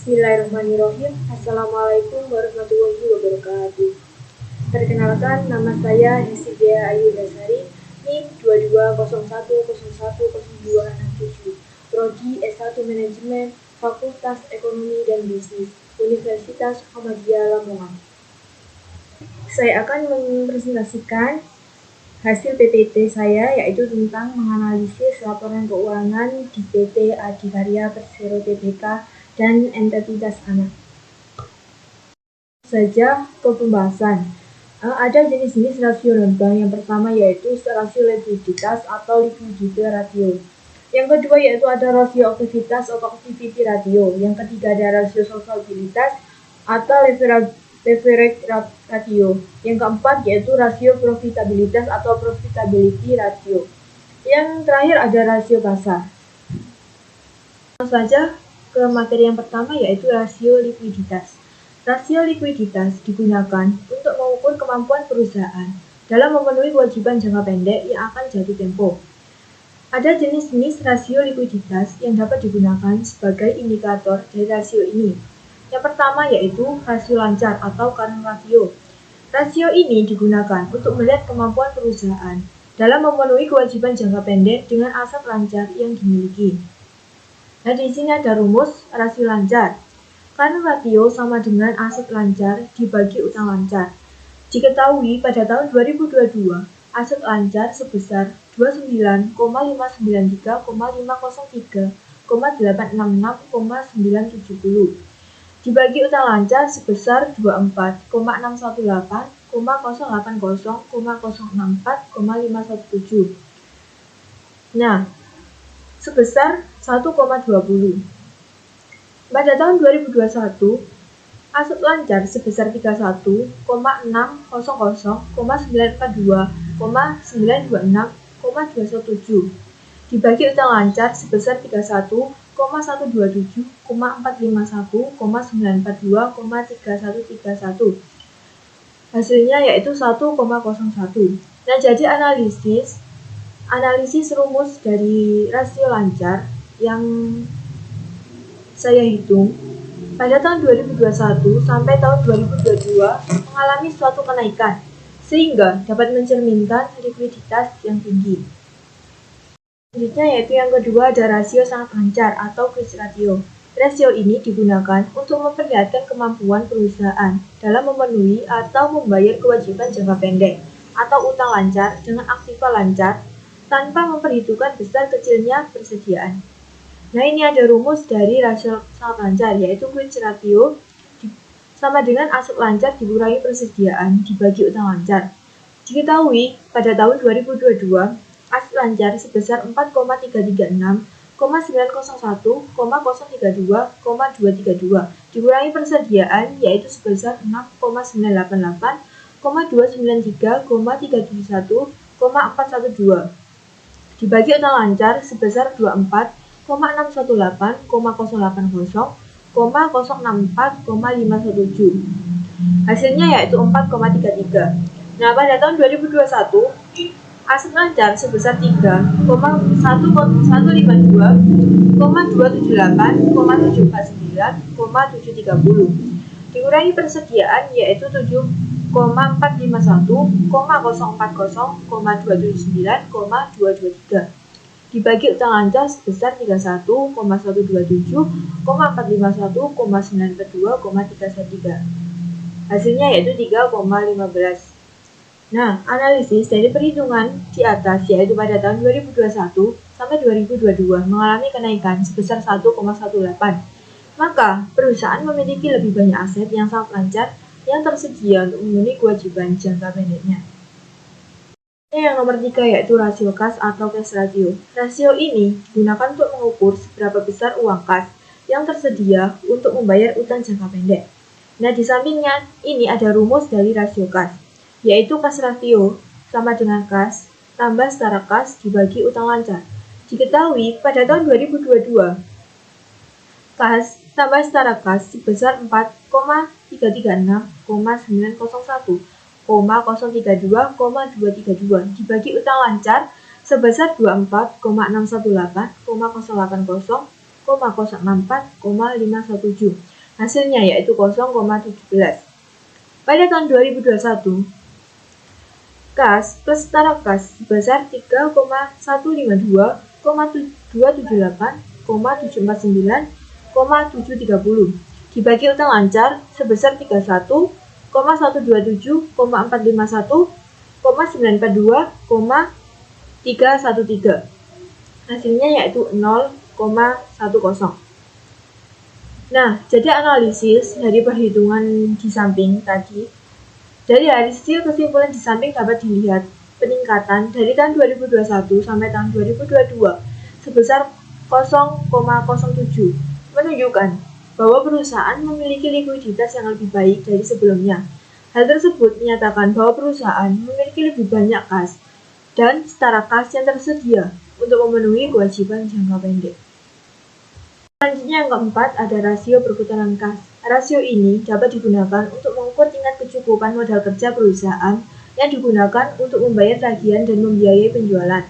Bismillahirrahmanirrahim. Assalamualaikum warahmatullahi wabarakatuh. Perkenalkan, nama saya Hesidia Ayu Dasari, NIM 2201010267, Prodi S1 Manajemen, Fakultas Ekonomi dan Bisnis, Universitas Muhammadiyah Lamongan. Saya akan mempresentasikan hasil PPT saya, yaitu tentang menganalisis laporan keuangan di PT Adikarya Persero Tbk dan entitas anak. Saja ke pembahasan. Ada jenis-jenis rasio non-bank. Yang pertama yaitu rasio likuiditas atau liquidity ratio. Yang kedua yaitu ada rasio aktivitas atau activity ratio. Yang ketiga ada rasio solvabilitas atau leverage ratio. Yang keempat yaitu rasio profitabilitas atau profitability ratio. Yang terakhir ada rasio pasar. Langsung saja ke materi yang pertama yaitu rasio likuiditas. Rasio likuiditas digunakan untuk mengukur kemampuan perusahaan dalam memenuhi kewajiban jangka pendek yang akan jatuh tempo. Ada jenis-jenis rasio likuiditas yang dapat digunakan sebagai indikator dari rasio ini. Yang pertama yaitu rasio lancar atau current ratio. Rasio ini digunakan untuk melihat kemampuan perusahaan dalam memenuhi kewajiban jangka pendek dengan aset lancar yang dimiliki. Nah, di sini ada rumus rasio lancar. Current ratio sama dengan aset lancar dibagi utang lancar. Diketahui pada tahun 2022, aset lancar sebesar 29,593,503,866,970 dibagi utang lancar sebesar 24,618,080,064,517. Nah, sebesar 1,20. Pada tahun 2021, aset lancar sebesar 31,642,946,217 dibagi utang lancar sebesar 31,127,451,942,3131. Hasilnya yaitu 1,01. Nah, jadi analisis rumus dari rasio lancar yang saya hitung pada tahun 2021 sampai tahun 2022 mengalami suatu kenaikan sehingga dapat mencerminkan likuiditas yang tinggi. Selanjutnya yaitu yang kedua ada rasio sangat lancar atau quick ratio. Rasio ini digunakan untuk memperlihatkan kemampuan perusahaan dalam memenuhi atau membayar kewajiban jangka pendek atau utang lancar dengan aktiva lancar tanpa memperhitungkan besar kecilnya persediaan. Nah, ini ada rumus dari rasio sangat lancar yaitu quick ratio sama dengan aset lancar dikurangi persediaan dibagi utang lancar. Diketahui pada tahun 2022 aset lancar sebesar 4,396,901,032,232 dikurangi persediaan yaitu sebesar 6,988,293,371,412 dibagi utang lancar sebesar 24,618,080,064,517. Hasilnya yaitu 4,33. Nah, pada tahun 2021 aset lancar sebesar 3,152,278,749,730 dikurangi persediaan yaitu 7,451,040,279,223 dibagi utang lancar sebesar 31,127,451,942,313. Hasilnya yaitu 3,15. Nah, analisis dari perhitungan di atas yaitu pada tahun 2021 sampai 2022 mengalami kenaikan sebesar 1,18. Maka, perusahaan memiliki lebih banyak aset yang sangat lancar yang tersedia untuk memenuhi kewajiban jangka pendeknya. Yang nomor 3 yaitu rasio kas atau cash ratio. Rasio ini digunakan untuk mengukur seberapa besar uang kas yang tersedia untuk membayar utang jangka pendek. Nah, di sampingnya ini ada rumus dari rasio kas, yaitu kas ratio sama dengan kas tambah setara kas dibagi utang lancar. Diketahui pada tahun 2022, kas tambah setara kas sebesar 4,336,901,032,232 dibagi utang lancar sebesar 24,618,080,064,517 Hasilnya yaitu 0,17. Pada tahun 2021, kas plus setara kas sebesar 3,152,278,749,730 dibagi utang lancar sebesar 31,151,451,942,313. Hasilnya yaitu 0,10. Nah, jadi analisis dari perhitungan di samping tadi, dari hasil kesimpulan di samping dapat dilihat peningkatan dari tahun 2021 sampai tahun 2022 sebesar 0,07 menunjukkan bahwa perusahaan memiliki likuiditas yang lebih baik dari sebelumnya. Hal tersebut menyatakan bahwa perusahaan memiliki lebih banyak kas dan setara kas yang tersedia untuk memenuhi kewajiban jangka pendek. Selanjutnya yang keempat ada rasio perputaran kas. Rasio ini dapat digunakan untuk mengukur tingkat kecukupan modal kerja perusahaan yang digunakan untuk membayar tagihan dan membiayai penjualan.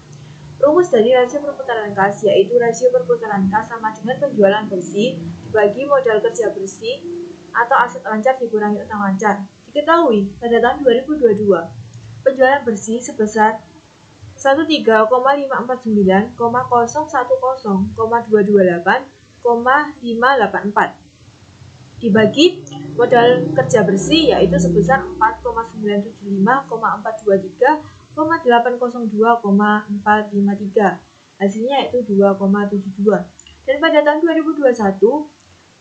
Rumus dari rasio perputaran kas yaitu rasio perputaran kas sama dengan penjualan bersih dibagi modal kerja bersih atau aset lancar dikurangi utang lancar. Diketahui pada tahun 2022, penjualan bersih sebesar 13,549,010,228,584 dibagi modal kerja bersih yaitu sebesar 4,975,802,453. Hasilnya yaitu 2,72. Dan pada tahun 2021,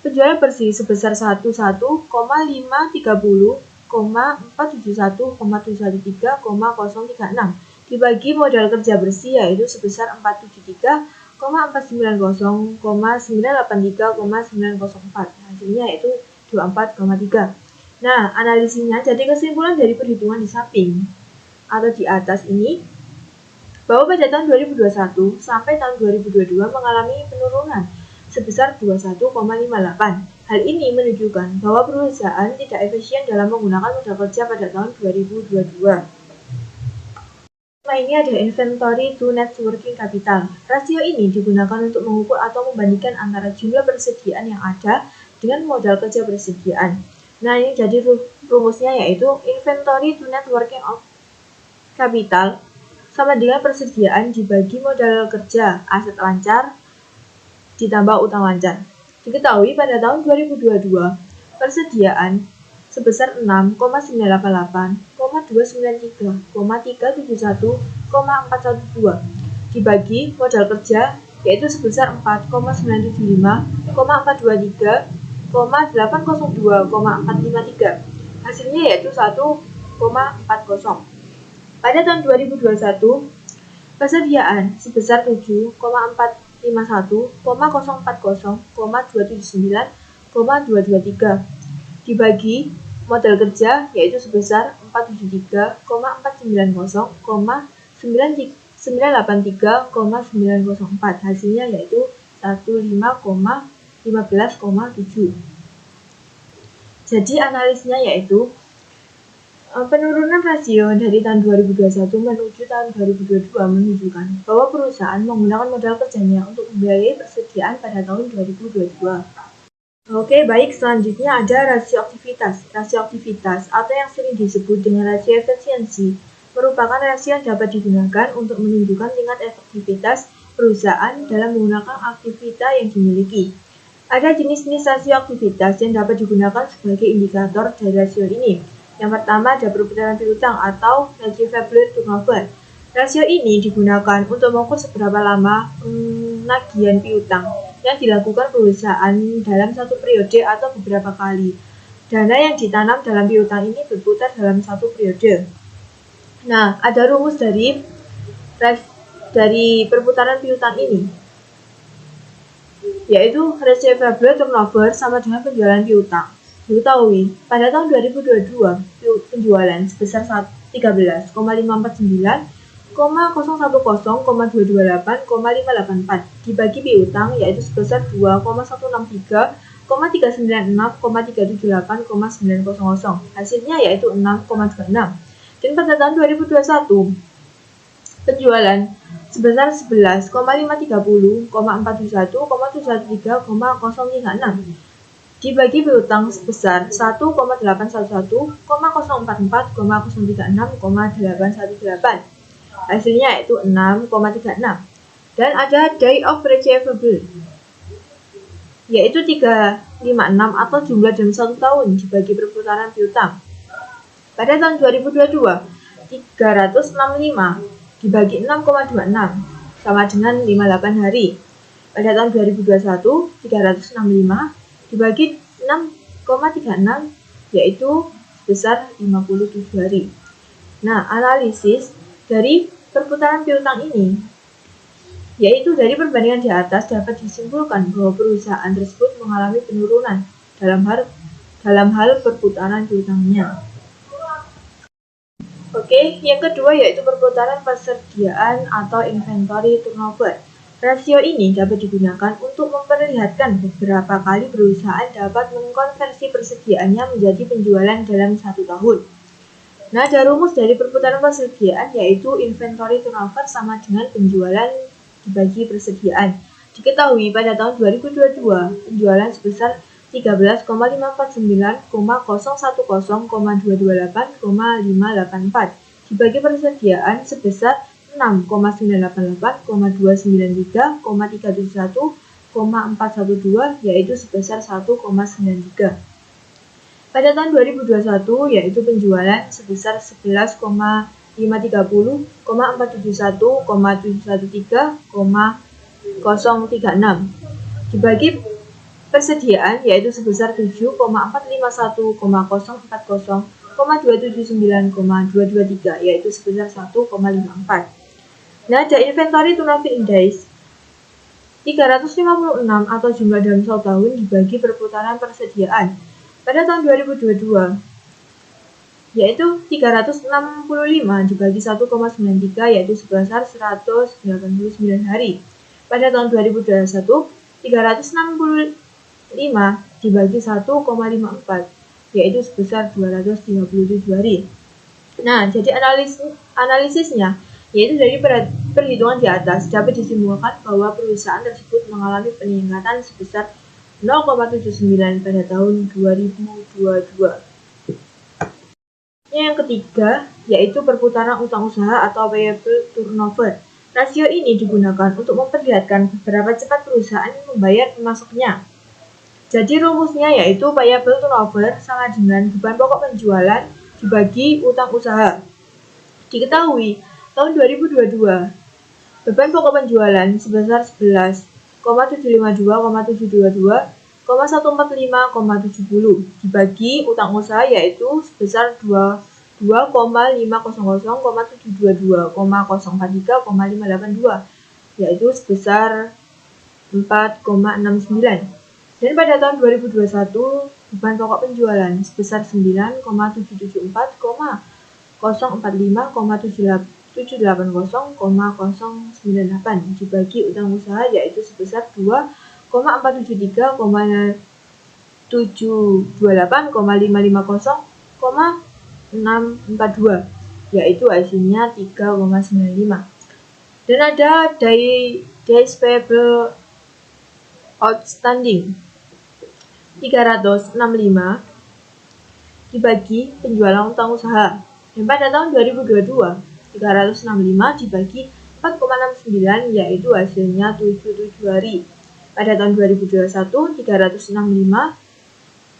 penjualan bersih sebesar 11,530,471,713,036 dibagi modal kerja bersih yaitu sebesar 473,490,983,904. Hasilnya yaitu 24,3. Nah, analisisnya jadi kesimpulan dari perhitungan di samping atau di atas ini bahwa pada tahun 2021 sampai tahun 2022 mengalami penurunan sebesar 21,58. Hal ini menunjukkan bahwa perusahaan tidak efisien dalam menggunakan modal kerja pada tahun 2022. Ini ada inventory to net working capital. Rasio ini digunakan untuk mengukur atau membandingkan antara jumlah persediaan yang ada dengan modal kerja persediaan. Nah, ini jadi rumusnya yaitu inventory to net working capital sama dengan persediaan dibagi modal kerja aset lancar ditambah utang lancar. Diketahui pada tahun 2022, persediaan sebesar 6,988,293,371,412 dibagi modal kerja yaitu sebesar 4,975,423,802,453. Hasilnya yaitu 1,40. Pada tahun 2021, persediaan sebesar 7,451,040,279,223 dibagi modal kerja yaitu sebesar 473,499,983,904. Hasilnya yaitu 15,7. Jadi analisnya yaitu penurunan rasio dari tahun 2021 menuju tahun 2022 menunjukkan bahwa perusahaan menggunakan modal kerjanya untuk membiayai persediaan pada tahun 2022. Oke, baik, selanjutnya ada rasio aktivitas. Rasio aktivitas atau yang sering disebut dengan rasio efisiensi merupakan rasio yang dapat digunakan untuk menunjukkan tingkat efektivitas perusahaan dalam menggunakan aktivitas yang dimiliki. Ada jenis-jenis rasio aktivitas yang dapat digunakan sebagai indikator dari rasio ini. Yang pertama ada perputaran piutang atau receivable turnover. Rasio ini digunakan untuk mengukur seberapa lama penagihan piutang yang dilakukan perusahaan dalam satu periode atau beberapa kali. Dana yang ditanam dalam piutang ini berputar dalam satu periode. Nah, ada rumus dari perputaran piutang ini, yaitu receivable turnover sama dengan penjualan piutang. Diketahui, pada tahun 2022, penjualan sebesar 13,510,010,228,584 dibagi piutang yaitu sebesar 2,163,378,900. Hasilnya yaitu 6,26. Dan pada tahun 2021, penjualan sebesar 11,530,421,713,036 dibagi piutang sebesar 1,811,044,036,818. Hasilnya yaitu 6,36. Dan ada day of receivable, yaitu 356 atau jumlah dalam 1 tahun dibagi perputaran piutang. Pada tahun 2022, 365 dibagi 6,26 sama dengan 58 hari. Pada tahun 2021, 365 dibagi 6,36 yaitu sebesar 57 hari. Nah, analisis dari perputaran piutang ini, yaitu dari perbandingan di atas dapat disimpulkan bahwa perusahaan tersebut mengalami penurunan dalam hal perputaran piutangnya. Oke, yang kedua yaitu perputaran persediaan atau inventory turnover. Rasio ini dapat digunakan untuk memperlihatkan beberapa kali perusahaan dapat mengkonversi persediaannya menjadi penjualan dalam 1 tahun. Nah, ada rumus dari perputaran persediaan yaitu inventory turnover sama dengan penjualan dibagi persediaan. Diketahui pada tahun 2022, penjualan sebesar 13,549,010,228,584 dibagi persediaan sebesar 6,988,293,371,412 yaitu sebesar 1,93. Pada tahun 2021 yaitu penjualan sebesar 11,530,713,036 dibagi persediaan yaitu sebesar 7,451,040,279,223 yaitu sebesar 1,54. Nah, ada inventory turnover index 356 atau jumlah dalam 1 tahun dibagi perputaran persediaan. Pada tahun 2022 yaitu 365 dibagi 1,93 yaitu sebesar 189 hari. Pada tahun 2021 365 dibagi 1,54 yaitu sebesar 237 hari. Nah, jadi analisisnya yaitu dari perhitungan di atas dapat disimpulkan bahwa perusahaan tersebut mengalami peningkatan sebesar 0,79 pada tahun 2022. Yang ketiga yaitu perputaran utang usaha atau payable turnover. Rasio ini digunakan untuk memperlihatkan beberapa cepat perusahaan membayar pemasoknya. Jadi rumusnya yaitu payable turnover sama dengan beban pokok penjualan dibagi utang usaha. Diketahui tahun 2022 beban pokok penjualan sebesar 11,752,722,145,70 dibagi utang usaha yaitu sebesar 2,500,722,043,582 yaitu sebesar 4,69. Dan pada tahun 2021, beban pokok penjualan sebesar 9,774,045,780,098 dibagi utang usaha yaitu sebesar 2,473,550,642 yaitu hasilnya 3,95. Dan ada days payable outstanding 365 dibagi penjualan utang usaha. Dan pada tahun 2022, 365 dibagi 4,69 yaitu hasilnya 77 hari. Pada tahun 2021, 365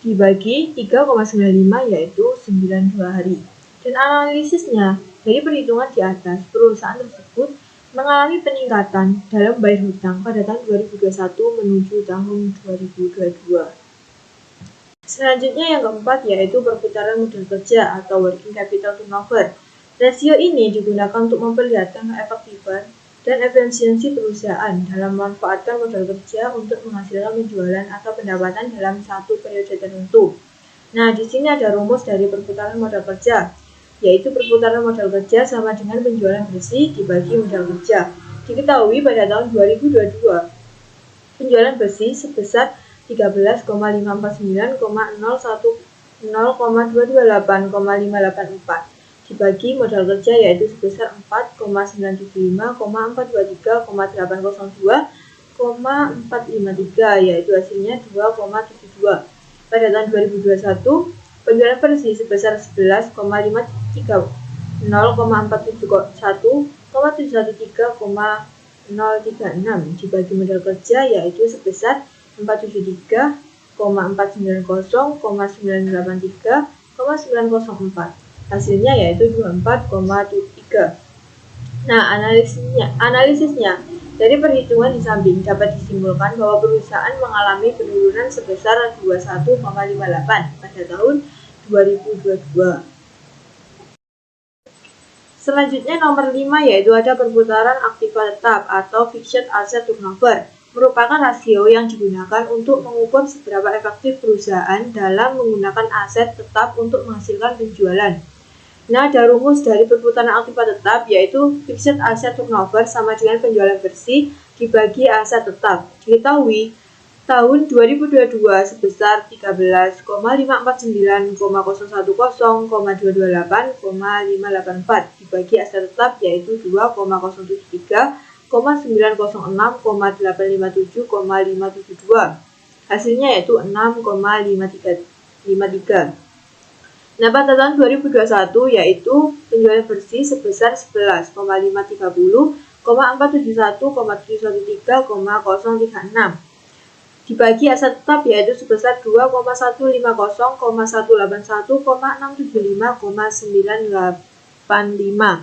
dibagi 3,95 yaitu 92 hari. Dan analisisnya dari perhitungan di atas, perusahaan tersebut mengalami peningkatan dalam bayar hutang pada tahun 2021 menuju tahun 2022. Selanjutnya yang keempat yaitu perputaran modal kerja atau working capital turnover. Rasio ini digunakan untuk memperlihatkan keefektifan dan efisiensi perusahaan dalam memanfaatkan modal kerja untuk menghasilkan penjualan atau pendapatan dalam satu periode tertentu. Nah, di sini ada rumus dari perputaran modal kerja, yaitu perputaran modal kerja sama dengan penjualan bersih dibagi modal kerja. Diketahui pada tahun 2022, penjualan bersih sebesar 13,590,228,584 dibagi modal kerja yaitu sebesar 4,975,423,802,453 yaitu hasilnya 2,72. pada tahun 2021 penjualan bersih sebesar 11,530,471,713,036 dibagi modal kerja yaitu sebesar 473,980,983,904. Hasilnya yaitu 24,3. Nah, analisisnya dari perhitungan di samping dapat disimpulkan bahwa perusahaan mengalami penurunan sebesar 21,58 pada tahun 2022. Selanjutnya nomor 5 yaitu ada perputaran aktiva tetap atau fixed asset turnover, merupakan rasio yang digunakan untuk mengukur seberapa efektif perusahaan dalam menggunakan aset tetap untuk menghasilkan penjualan. Nah, ada rumus dari perputaran aktiva tetap yaitu fixed asset turnover sama dengan penjualan bersih dibagi aset tetap. Diketahui tahun 2022 sebesar 13,590,010,228,584 dibagi aset tetap yaitu 2,073,906,857,572. Hasilnya yaitu 6,53. Nah, pada tahun 2021 yaitu penjualan bersih sebesar 11,530,471,713,036 dibagi aset tetap yaitu sebesar 2,151,181,675,985.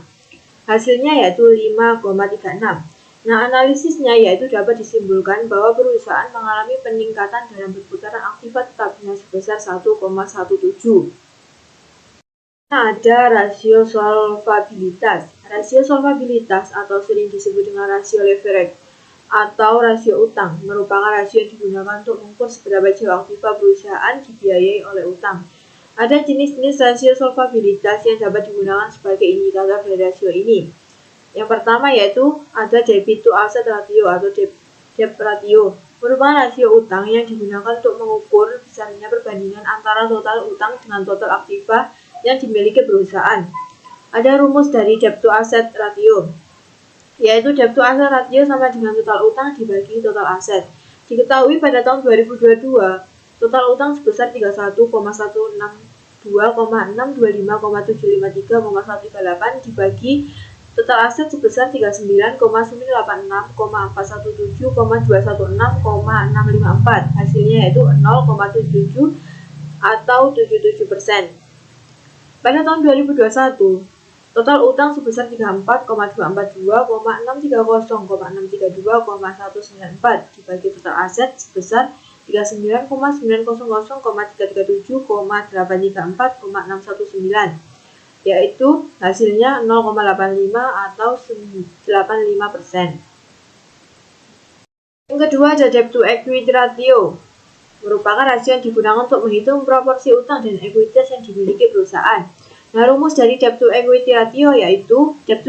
Hasilnya yaitu 5,36. Nah, analisisnya yaitu dapat disimpulkan bahwa perusahaan mengalami peningkatan dalam perputaran aktiva tetapnya sebesar 1,17. Nah, ada rasio solvabilitas. Rasio solvabilitas atau sering disebut dengan rasio leverage atau rasio utang merupakan rasio yang digunakan untuk mengukur seberapa jauh aktiva perusahaan dibiayai oleh utang. Ada jenis-jenis rasio solvabilitas yang dapat digunakan sebagai indikator dari rasio ini. Yang pertama yaitu ada debit to asset ratio atau debt ratio, merupakan rasio utang yang digunakan untuk mengukur besarnya perbandingan antara total utang dengan total aktiva yang dimiliki perusahaan. Ada rumus dari debt to asset ratio, yaitu debt to asset ratio sama dengan total utang dibagi total aset. Diketahui pada tahun 2022, total utang sebesar 31,162,625,753,138 dibagi total aset sebesar 39,984,417,216,654. Hasilnya yaitu 0,77 atau 77%. Pada tahun 2021, total utang sebesar 34,242,630,632,194 dibagi total aset sebesar 39,900,337,834,619, yaitu hasilnya 0,85 atau 85%. Yang kedua ada debt to equity ratio, merupakan rasio yang digunakan untuk menghitung proporsi utang dan ekuitas yang dimiliki perusahaan. Nah, rumus dari debt to equity ratio yaitu debt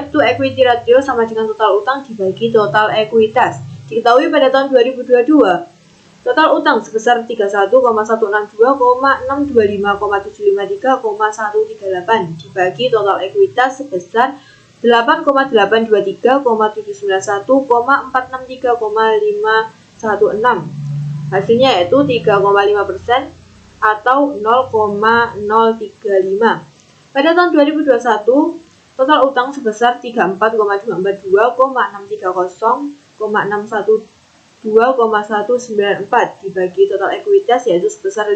to equity ratio sama dengan total utang dibagi total ekuitas. Diketahui pada tahun 2022, total utang sebesar 31,162,625,753,138 dibagi total ekuitas sebesar 8,823,791,463,516. Hasilnya yaitu 3,5% atau 0,035. Pada tahun 2021, total utang sebesar 34,230,630,612,194 dibagi total ekuitas yaitu sebesar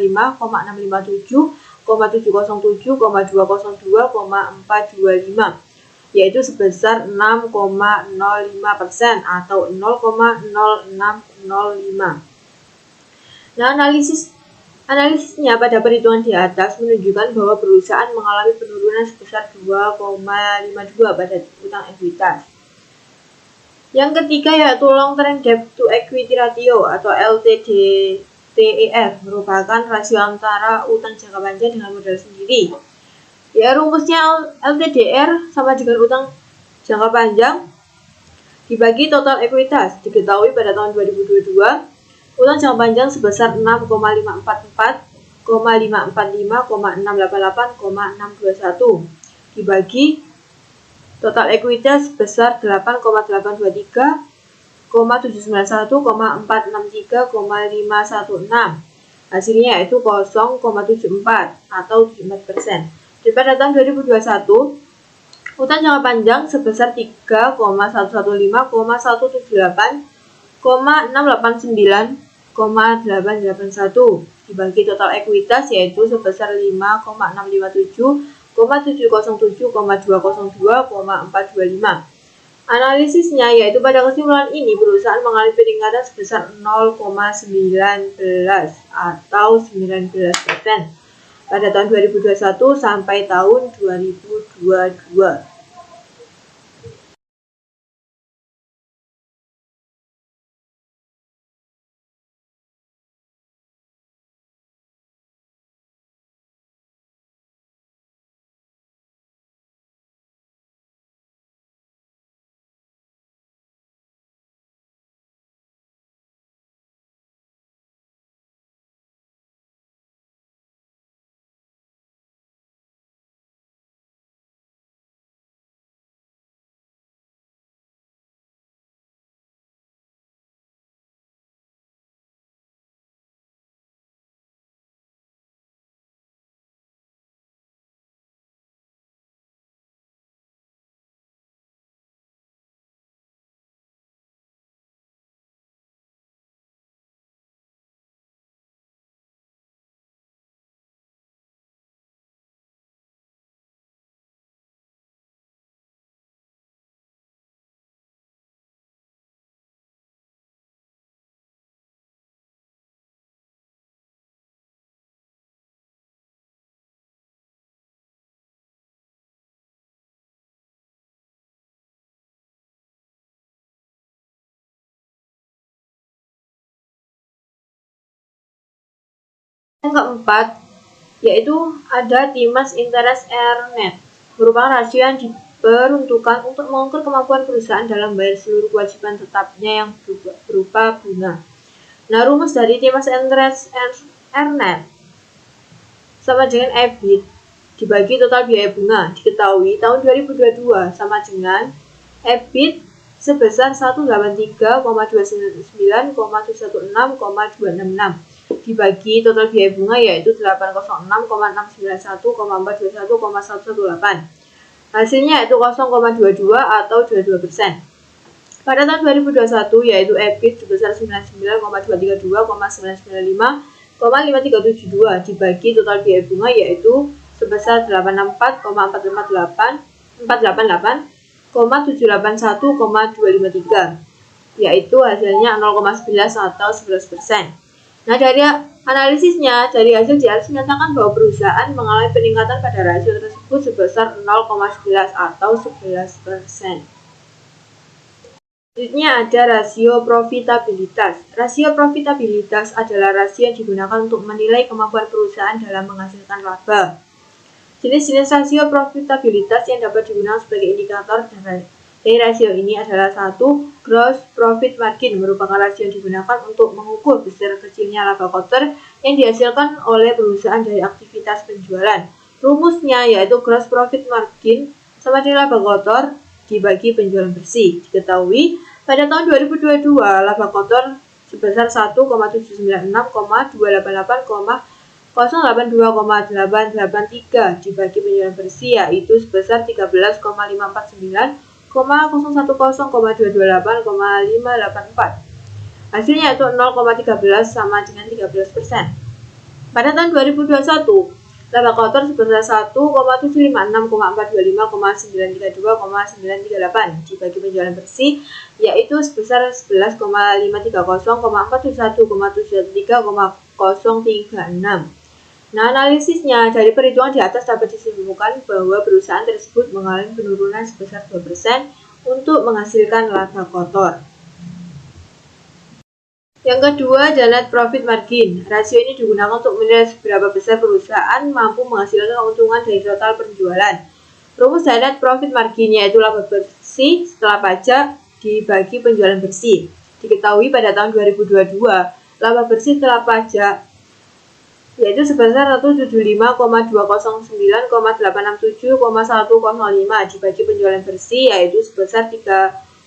5,657,702,202,425 yaitu sebesar 6,05% atau 0,0605. Nah, analisisnya pada perhitungan di atas menunjukkan bahwa perusahaan mengalami penurunan sebesar 2,52 pada utang ekuitas. Yang ketiga yaitu long term debt to equity ratio atau LTDTER, merupakan rasio antara utang jangka panjang dengan modal sendiri. Ya, rumusnya LTDR sama dengan utang jangka panjang dibagi total ekuitas. Diketahui pada tahun 2022, utang jangka panjang sebesar 6,545,688,621 dibagi total ekuitas sebesar 8,823,791,463,516 Hasilnya yaitu 0,74 atau 74%. Dan pada tahun 2021, utang jangka panjang sebesar 3,115,689,881 dibagi total ekuitas yaitu sebesar 5,657,707,202,425. Analisisnya yaitu pada kesimpulan ini perusahaan mengalami peningkatan sebesar 0,19 atau 19% pada tahun 2021 sampai tahun 2022. Yang keempat, yaitu ada Timas Interest Earned, merupakan rasio yang diperuntukkan untuk mengukur kemampuan perusahaan dalam membayar seluruh kewajiban tetapnya yang berupa bunga. Nah, rumus dari Timas Interest Earned sama dengan EBIT dibagi total biaya bunga. Diketahui tahun 2022 sama dengan EBIT sebesar 183,299,216,266 dibagi total biaya bunga yaitu 806,691,421,118. Hasilnya yaitu 0,22 atau 22%. Pada tahun 2021 yaitu EBIT sebesar 99,232,995,5372 dibagi total biaya bunga yaitu sebesar 864,488,781,253 yaitu hasilnya 0,11 atau 11%. Nah, dari analisisnya, dari hasil dianalisis menyatakan bahwa perusahaan mengalami peningkatan pada rasio tersebut sebesar 0,11 atau 11%. Selanjutnya ada rasio profitabilitas. Rasio profitabilitas adalah rasio yang digunakan untuk menilai kemampuan perusahaan dalam menghasilkan laba. Jenis-jenis rasio profitabilitas yang dapat digunakan sebagai indikator dari rasio ini adalah 1. Gross profit margin merupakan rasio yang digunakan untuk mengukur besar kecilnya laba kotor yang dihasilkan oleh perusahaan dari aktivitas penjualan. Rumusnya yaitu gross profit margin sama dengan laba kotor dibagi penjualan bersih. Diketahui pada tahun 2022 laba kotor sebesar 1,796,288,082,883 dibagi penjualan bersih yaitu sebesar 13,549,010,228,584. Hasilnya yaitu 0,13 sama dengan 13%. Pada tahun 2021, laba kotor sebesar 1,756,425,932,938 dibagi penjualan bersih yaitu sebesar 11,530,417,3,036. Nah, analisisnya dari perhitungan di atas dapat disimpulkan bahwa perusahaan tersebut mengalami penurunan sebesar 2% untuk menghasilkan laba kotor. Yang kedua adalah net profit margin. Rasio ini digunakan untuk menilai seberapa besar perusahaan mampu menghasilkan keuntungan dari total penjualan. Rumus dari net profit margin yaitu laba bersih setelah pajak dibagi penjualan bersih. Diketahui pada tahun 2022, laba bersih setelah pajak yaitu sebesar 175,209,867,105 dibagi penjualan bersih yaitu sebesar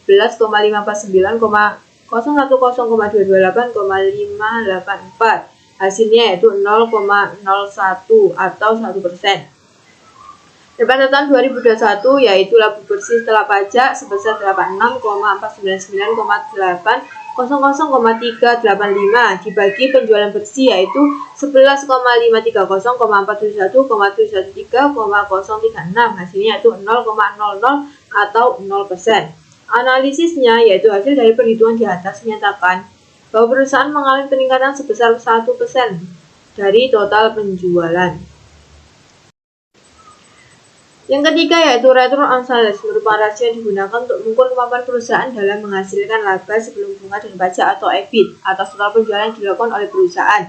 13,549,010,228,584. hasilnya yaitu 0,01 atau 1%. Dan pada tahun 2021 yaitu laba bersih setelah pajak sebesar 86,499,800,385 dibagi penjualan bersih yaitu 11,530,471,713,036 hasilnya yaitu 0,00 atau 0%. Analisisnya yaitu hasil dari perhitungan di atas menyatakan bahwa perusahaan mengalami peningkatan sebesar 1% dari total penjualan. Yang ketiga yaitu return on sales, merupakan rasio yang digunakan untuk mengukur kemampuan perusahaan dalam menghasilkan laba sebelum bunga dan pajak atau EBIT atas total penjualan yang dilakukan oleh perusahaan.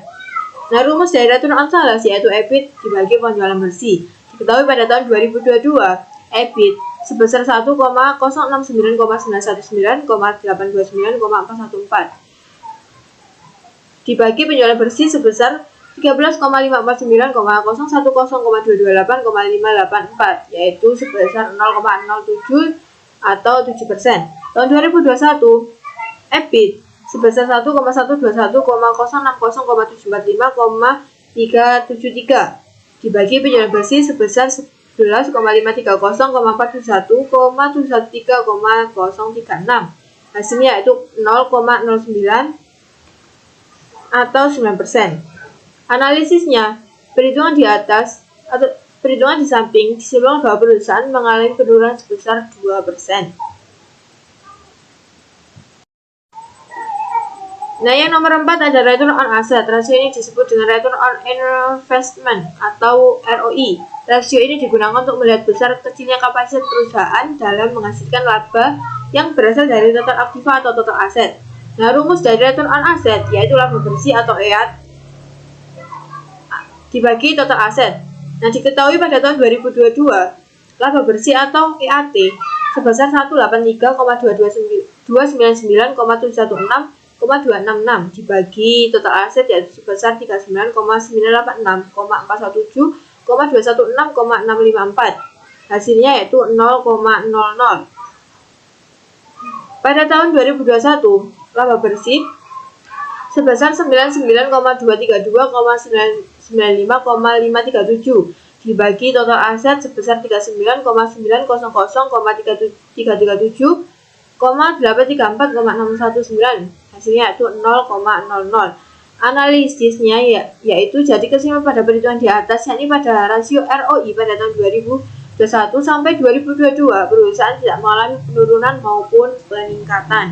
Nah, rumus dari return on sales yaitu EBIT dibagi penjualan bersih. Diketahui pada tahun 2022, EBIT sebesar 1,0699,829,414 dibagi penjualan bersih sebesar 13,549,010,228,584 yaitu sebesar 0,07 atau 7%. Tahun 2021 EBIT sebesar 1,121,060,745,373 dibagi penjualan bersih sebesar 11,530,413,036 hasilnya yaitu 0,09 atau 9%. Analisisnya, perhitungan di atas atau perhitungan di samping disimpulkan bahwa perusahaan mengalami penurunan sebesar 2%. Nah, yang nomor 4 ada return on asset. Rasio ini disebut dengan return on investment atau ROI. Rasio ini digunakan untuk melihat besar kecilnya kapasitas perusahaan dalam menghasilkan laba yang berasal dari total aktiva atau total aset. Nah, rumus dari return on asset yaitu laba bersih atau EAT dibagi total aset. Nah, diketahui pada tahun 2022, laba bersih atau EAT sebesar 183,299,716,266 dibagi total aset yaitu sebesar 39,986,216,654. Hasilnya yaitu 0,00. Pada tahun 2021, laba bersih sebesar 99,232,995,537 dibagi total aset sebesar 39,937,834,619 hasilnya yaitu 0,00. Analisisnya yaitu jadi kesimpulan pada perhitungan di atas yakni pada rasio ROI pada tahun 2021 sampai 2022 perusahaan tidak mengalami penurunan maupun peningkatan.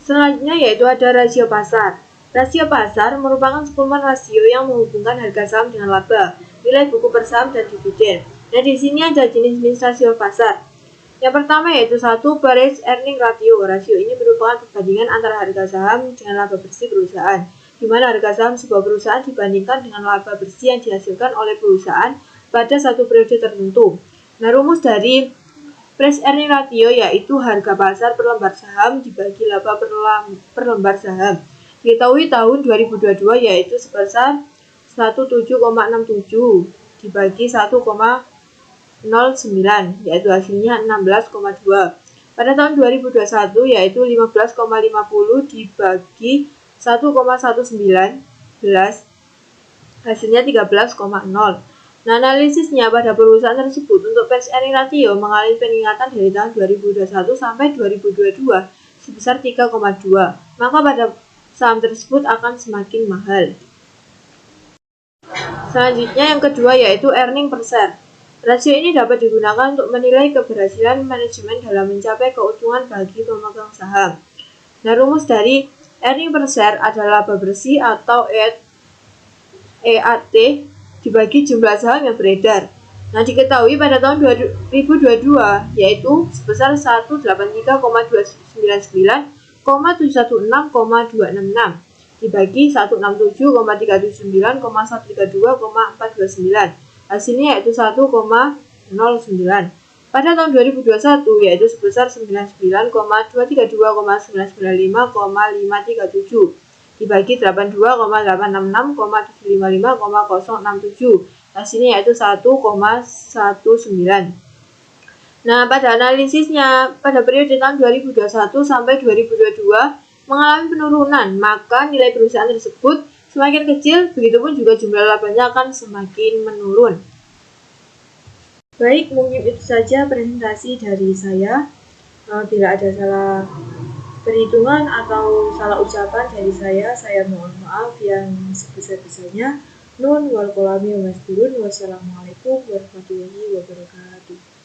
Selanjutnya yaitu ada rasio pasar. Rasio pasar merupakan suplemen rasio yang menghubungkan harga saham dengan laba, nilai buku per saham dan dividen. Nah, di sini ada jenis-jenis rasio pasar. Yang pertama yaitu 1 price earning ratio. Rasio ini merupakan perbandingan antara harga saham dengan laba bersih perusahaan, di mana harga saham sebuah perusahaan dibandingkan dengan laba bersih yang dihasilkan oleh perusahaan pada satu periode tertentu. Nah, rumus dari price earning ratio yaitu harga pasar per lembar saham dibagi laba per lembar saham. Diketahui tahun 2022 yaitu sebesar 17,67 dibagi 1,09 yaitu hasilnya 16,2. Pada tahun 2021 yaitu 15,50 dibagi 1,19 hasilnya 13,0. Nah, analisisnya pada perusahaan tersebut untuk price earning ratio mengalami peningkatan dari tahun 2021 sampai 2022 sebesar 3,2. Maka pada saham tersebut akan semakin mahal. Selanjutnya yang kedua yaitu earning per share. Rasio ini dapat digunakan untuk menilai keberhasilan manajemen dalam mencapai keuntungan bagi pemegang saham. Nah, rumus dari earning per share adalah laba bersih atau EAT dibagi jumlah saham yang beredar. Nah, diketahui pada tahun 2022 yaitu sebesar 183,299,716,266 dibagi 167,379,132,429 hasilnya yaitu 1,09. Pada tahun 2021 yaitu sebesar 99,232,995,537 dibagi 82,866,755,067 hasilnya yaitu 1,19. Nah, pada analisisnya pada periode tahun 2021 sampai 2022 mengalami penurunan, maka nilai perusahaan tersebut semakin kecil, begitupun juga jumlah labanya akan semakin menurun. Baik, mungkin itu saja presentasi dari saya. Bila ada salah perhitungan atau salah ucapan dari saya mohon maaf yang sebesar-besarnya. Nun wal kolami wa masturun. Wassalamualaikum warahmatullahi wabarakatuh.